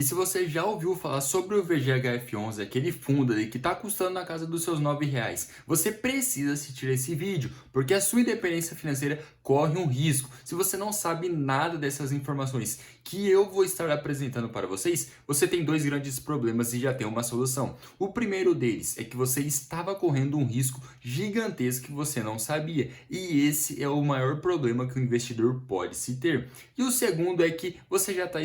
E se você já ouviu falar sobre o VGHF11, aquele fundo ali que está custando na casa dos seus R$ 9, você precisa assistir esse vídeo, porque a sua independência financeira corre um risco. Se você não sabe nada dessas informações que eu vou estar apresentando para vocês, você tem dois grandes problemas e já tem uma solução. O primeiro deles é que você estava correndo um risco gigantesco que você não sabia, e esse é o maior problema que o investidor pode se ter. E o segundo é que você já está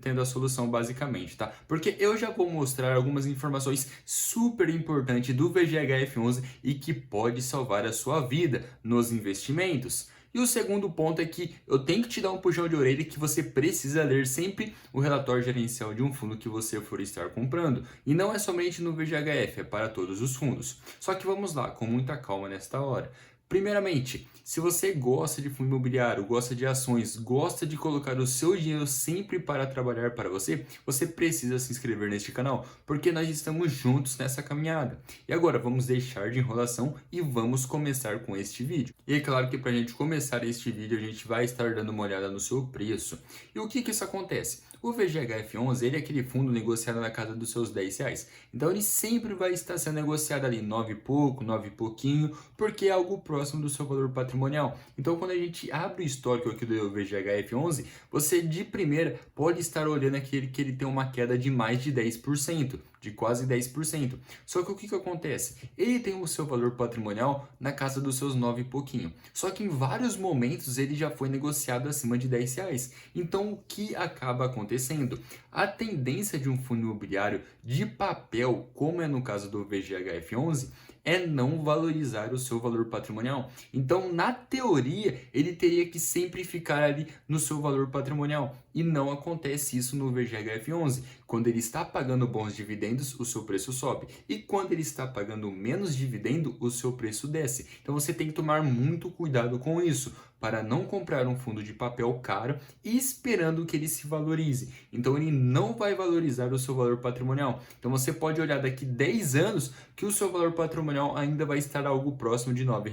tendo a solução basicamente, tá? Porque eu já vou mostrar algumas informações super importantes do VGHF11 e que pode salvar a sua vida nos investimentos. E o segundo ponto é que eu tenho que te dar um puxão de orelha que você precisa ler sempre o relatório gerencial de um fundo que você for estar comprando. E não é somente no VGHF, é para todos os fundos. Só que vamos lá, com muita calma nesta hora. Primeiramente, se você gosta de fundo imobiliário, gosta de ações, gosta de colocar o seu dinheiro sempre para trabalhar para você, você precisa se inscrever neste canal, porque nós estamos juntos nessa caminhada. E agora vamos deixar de enrolação e vamos começar com este vídeo. E é claro que para a gente começar este vídeo, a gente vai estar dando uma olhada no seu preço. E o que isso acontece? O VGHF11 ele é aquele fundo negociado na casa dos seus R$ 10. Então ele sempre vai estar sendo negociado ali 9 e pouco, 9 e pouquinho, porque é algo próximo do seu valor patrimonial. Então quando a gente abre o histórico aqui do VGHF11, você de primeira pode estar olhando aquele que ele tem uma queda de mais de 10%. De quase 10%. Só que o que acontece? Ele tem o seu valor patrimonial na casa dos seus 9 e pouquinho. Só que em vários momentos ele já foi negociado acima de R$ 10. Então o que acaba acontecendo? A tendência de um fundo imobiliário de papel, como é no caso do VGHF11, é não valorizar o seu valor patrimonial. Então, na teoria, ele teria que sempre ficar ali no seu valor patrimonial. E não acontece isso no VGHF11. Quando ele está pagando bons dividendos, o seu preço sobe. E quando ele está pagando menos dividendo, o seu preço desce. Então, você tem que tomar muito cuidado com isso, para não comprar um fundo de papel caro e esperando que ele se valorize. Então ele não vai valorizar o seu valor patrimonial. Então você pode olhar daqui 10 anos que o seu valor patrimonial ainda vai estar algo próximo de R$ 9.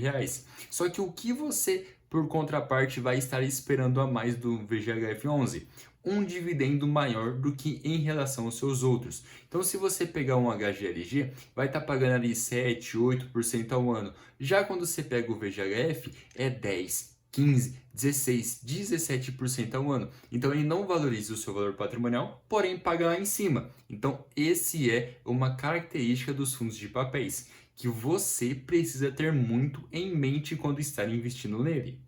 Só que o que você, por contraparte, vai estar esperando a mais do VGHF11? Um dividendo maior do que em relação aos seus outros. Então, se você pegar um HGLG, vai estar pagando ali 7, 8% ao ano. Já quando você pega o VGHF, é 10, 15, 16, 17% ao ano. Então ele não valoriza o seu valor patrimonial, porém paga lá em cima. Então esse é uma característica dos fundos de papéis que você precisa ter muito em mente quando está investindo nele.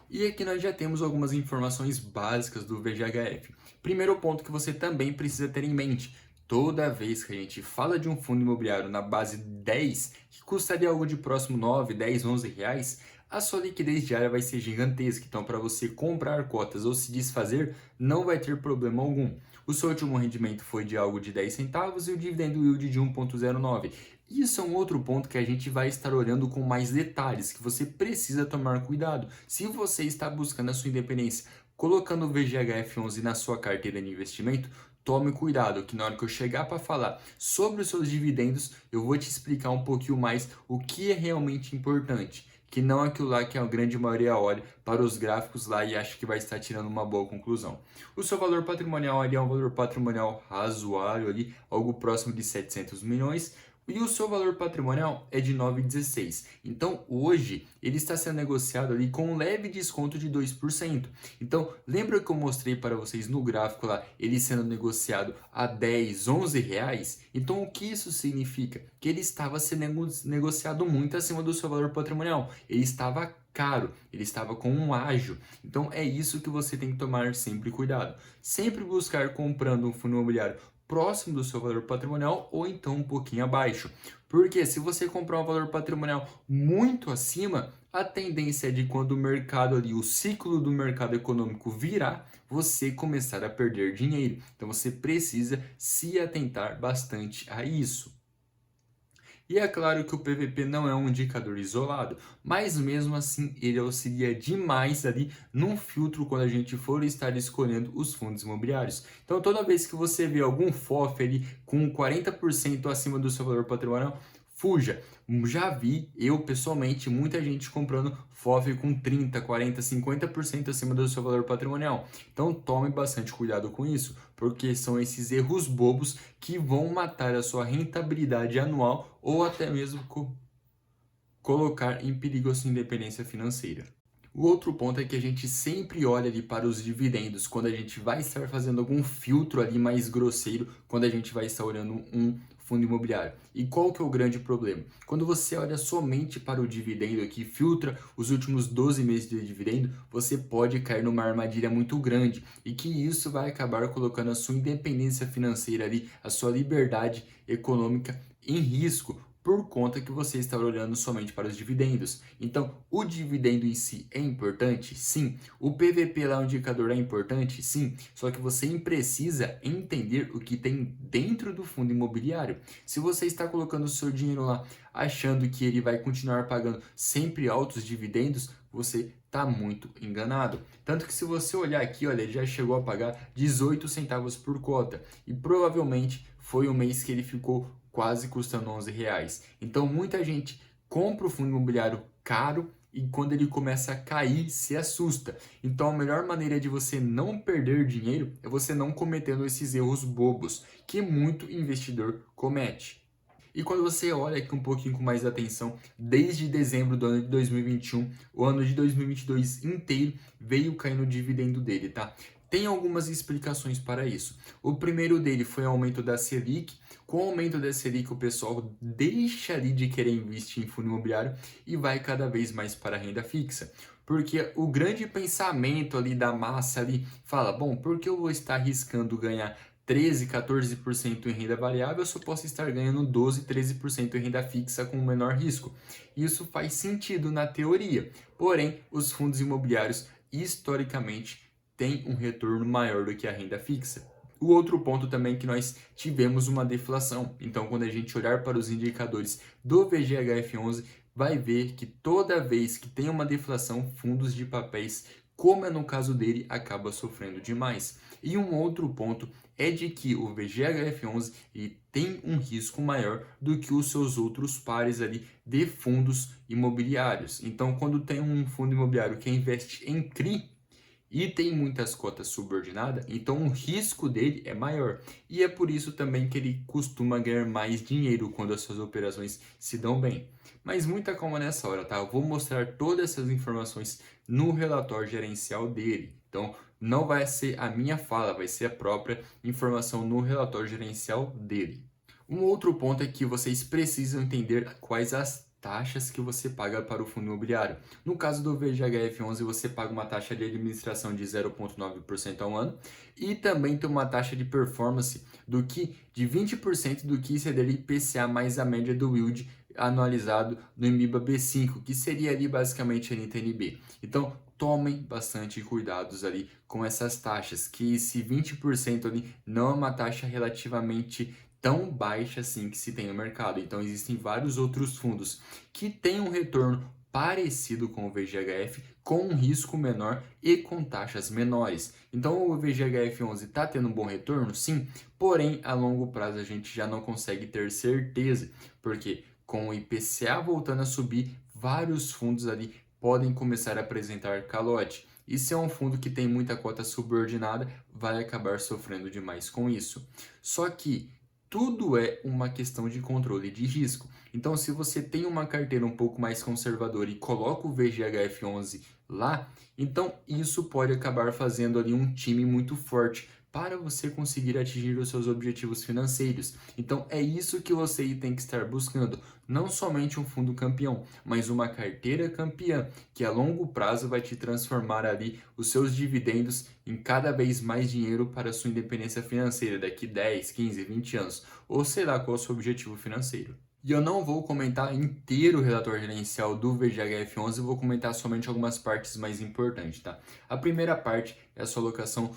E aqui nós já temos algumas informações básicas do VGHF. Primeiro ponto que você também precisa ter em mente: toda vez que a gente fala de um fundo imobiliário na base 10, que custaria algo de próximo 9, 10, 11 reais, a sua liquidez diária vai ser gigantesca. Então, para você comprar cotas ou se desfazer, não vai ter problema algum. O seu último rendimento foi de algo de 10 centavos e o dividendo yield de 1,09. Isso é um outro ponto que a gente vai estar olhando com mais detalhes, que você precisa tomar cuidado. Se você está buscando a sua independência, colocando o VGHF11 na sua carteira de investimento, tome cuidado, que na hora que eu chegar para falar sobre os seus dividendos, eu vou te explicar um pouquinho mais o que é realmente importante. Que não aquilo lá que a grande maioria olha para os gráficos lá e acha que vai estar tirando uma boa conclusão. O seu valor patrimonial ali é um valor patrimonial razoável ali, algo próximo de 700 milhões. E o seu valor patrimonial é de 9,16. Então, hoje, ele está sendo negociado ali com um leve desconto de 2%. Então, lembra que eu mostrei para vocês no gráfico lá, ele sendo negociado a 10, 11 reais? Então, o que isso significa? Que ele estava sendo negociado muito acima do seu valor patrimonial. Ele estava caro, ele estava com um ágio. Então, é isso que você tem que tomar sempre cuidado. Sempre buscar comprando um fundo imobiliário próximo do seu valor patrimonial ou então um pouquinho abaixo. Porque se você comprar um valor patrimonial muito acima, a tendência é de quando o mercado ali, o ciclo do mercado econômico virar, você começar a perder dinheiro. Então você precisa se atentar bastante a isso. E é claro que o PVP não é um indicador isolado, mas mesmo assim ele auxilia demais ali num filtro quando a gente for estar escolhendo os fundos imobiliários. Então toda vez que você vê algum FOF ali com 40% acima do seu valor patrimonial, fuja. Já vi, eu pessoalmente, muita gente comprando FOF com 30, 40, 50% acima do seu valor patrimonial. Então tome bastante cuidado com isso, porque são esses erros bobos que vão matar a sua rentabilidade anual ou até mesmo colocar em perigo a sua independência financeira. O outro ponto é que a gente sempre olha ali para os dividendos quando a gente vai estar fazendo algum filtro ali mais grosseiro, quando a gente vai estar olhando um fundo imobiliário. E qual que é o grande problema? Quando você olha somente para o dividendo aqui, filtra os últimos 12 meses de dividendo, você pode cair numa armadilha muito grande e que isso vai acabar colocando a sua independência financeira ali, a sua liberdade econômica em risco, por conta que você está olhando somente para os dividendos. Então, o dividendo em si é importante? Sim. O PVP lá, o indicador, é importante? Sim. Só que você precisa entender o que tem dentro do fundo imobiliário. Se você está colocando o seu dinheiro lá, achando que ele vai continuar pagando sempre altos dividendos, você está muito enganado. Tanto que se você olhar aqui, olha, ele já chegou a pagar 18 centavos por cota. E provavelmente foi o mês que ele ficou quase custando R$ 11. Então muita gente compra o fundo imobiliário caro e quando ele começa a cair, se assusta. Então a melhor maneira de você não perder dinheiro é você não cometendo esses erros bobos que muito investidor comete. E quando você olha aqui um pouquinho com mais atenção, desde dezembro do ano de 2021, o ano de 2022 inteiro veio caindo o dividendo dele, tá? Tem algumas explicações para isso. O primeiro dele foi o aumento da Selic. Com o aumento da Selic, o pessoal deixa ali de querer investir em fundo imobiliário e vai cada vez mais para a renda fixa. Porque o grande pensamento ali da massa ali fala, bom, por que eu vou estar arriscando ganhar 13, 14% em renda variável se eu posso estar ganhando 12, 13% em renda fixa com menor risco? Isso faz sentido na teoria, porém, os fundos imobiliários, historicamente, têm um retorno maior do que a renda fixa. O outro ponto também é que nós tivemos uma deflação. Então, quando a gente olhar para os indicadores do VGHF11, vai ver que toda vez que tem uma deflação, fundos de papéis, como é no caso dele, acaba sofrendo demais. E um outro ponto é de que o VGHF11 tem um risco maior do que os seus outros pares ali de fundos imobiliários. Então, quando tem um fundo imobiliário que investe em CRI, e tem muitas cotas subordinadas, então o risco dele é maior. E é por isso também que ele costuma ganhar mais dinheiro quando as suas operações se dão bem. Mas muita calma nessa hora, tá? Eu vou mostrar todas essas informações no relatório gerencial dele. Então, não vai ser a minha fala, vai ser a própria informação no relatório gerencial dele. Um outro ponto é que vocês precisam entender quais as taxas que você paga para o fundo imobiliário. No caso do VGHF11, você paga uma taxa de administração de 0,9% ao ano e também tem uma taxa de performance de 20% do que seria IPCA mais a média do yield anualizado no MIBA B5, que seria ali basicamente a NTNB. Então, tomem bastante cuidados ali com essas taxas, que esse 20% ali não é uma taxa relativamente tão baixa assim que se tem no mercado. Então existem vários outros fundos que têm um retorno parecido com o VGHF, com um risco menor e com taxas menores. Então o VGHF11 está tendo um bom retorno? Sim, porém a longo prazo a gente já não consegue ter certeza, porque com o IPCA voltando a subir, vários fundos ali podem começar a apresentar calote. E se é um fundo que tem muita cota subordinada, vai acabar sofrendo demais com isso. Só que tudo é uma questão de controle de risco. Então, se você tem uma carteira um pouco mais conservadora e coloca o VGHF11 lá, então isso pode acabar fazendo ali um time muito forte para você conseguir atingir os seus objetivos financeiros. Então, é isso que você tem que estar buscando. Não somente um fundo campeão, mas uma carteira campeã, que a longo prazo vai te transformar ali os seus dividendos em cada vez mais dinheiro para a sua independência financeira daqui 10, 15, 20 anos, ou sei lá qual é o seu objetivo financeiro. E eu não vou comentar inteiro o relatório gerencial do VGHF11, eu vou comentar somente algumas partes mais importantes, tá? A primeira parte é a sua alocação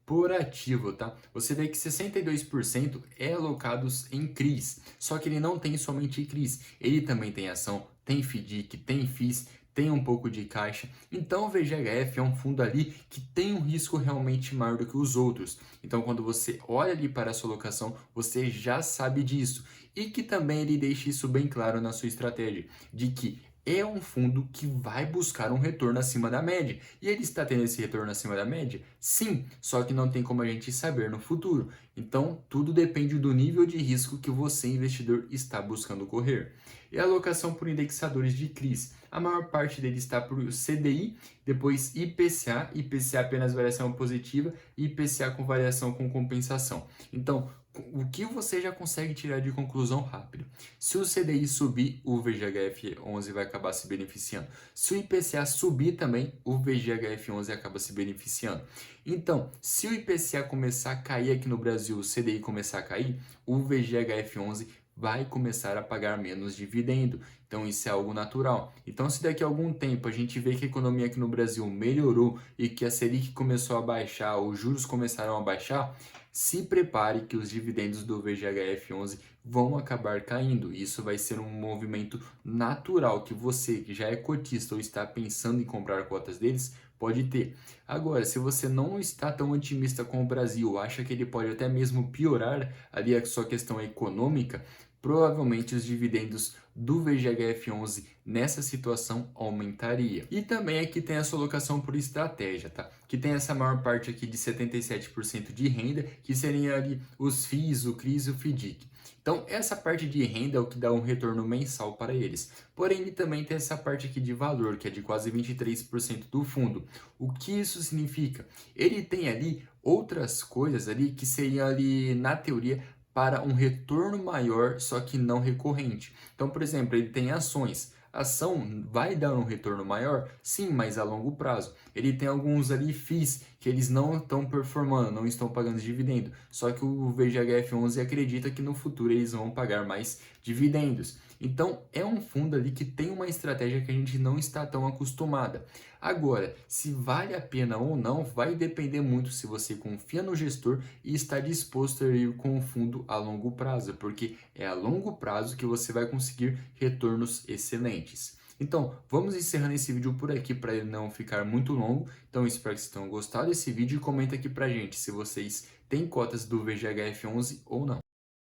por ativo, tá? Você vê que 62% é alocados em CRIs, só que ele não tem somente CRIs, ele também tem ação, tem FDIC, tem FIIs, tem um pouco de caixa. Então o VGHF é um fundo ali que tem um risco realmente maior do que os outros. Então quando você olha ali para a sua alocação, você já sabe disso. E que também ele deixa isso bem claro na sua estratégia, de que é um fundo que vai buscar um retorno acima da média. E ele está tendo esse retorno acima da média? Sim, só que não tem como a gente saber no futuro. Então, tudo depende do nível de risco que você, investidor, está buscando correr. E a alocação por indexadores de CRIs. A maior parte dele está por CDI, depois IPCA, IPCA apenas variação positiva e IPCA com variação com compensação. Então, o que você já consegue tirar de conclusão rápido? Se o CDI subir, o VGHF11 vai acabar se beneficiando. Se o IPCA subir também, o VGHF11 acaba se beneficiando. Então, se o IPCA começar a cair aqui no Brasil, o CDI começar a cair, o VGHF11 vai começar a pagar menos dividendo. Então isso é algo natural. Então se daqui a algum tempo a gente vê que a economia aqui no Brasil melhorou e que a Selic começou a baixar, os juros começaram a baixar, se prepare que os dividendos do VGHF11 vão acabar caindo. Isso vai ser um movimento natural que você, que já é cotista ou está pensando em comprar cotas deles, pode ter. Agora, se você não está tão otimista com o Brasil, acha que ele pode até mesmo piorar ali a sua questão econômica, provavelmente os dividendos do VGHF11 nessa situação aumentaria. E também aqui tem a sua alocação por estratégia, tá? Que tem essa maior parte aqui de 77% de renda, que seriam ali os FIIs, o CRIs e o FDIC. Então, essa parte de renda é o que dá um retorno mensal para eles. Porém, ele também tem essa parte aqui de valor, que é de quase 23% do fundo. O que isso significa? Ele tem ali outras coisas ali que seriam ali, na teoria, para um retorno maior, só que não recorrente. Então, por exemplo, ele tem ações. A ação vai dar um retorno maior? Sim, mas a longo prazo. Ele tem alguns ali FIIs que eles não estão performando, não estão pagando dividendo. Só que o VGHF11 acredita que no futuro eles vão pagar mais dividendos. Então, é um fundo ali que tem uma estratégia que a gente não está tão acostumada. Agora, se vale a pena ou não, vai depender muito se você confia no gestor e está disposto a ir com o fundo a longo prazo, porque é a longo prazo que você vai conseguir retornos excelentes. Então, vamos encerrando esse vídeo por aqui para ele não ficar muito longo. Então, espero que vocês tenham gostado desse vídeo e comenta aqui pra gente se vocês têm cotas do VGHF11 ou não.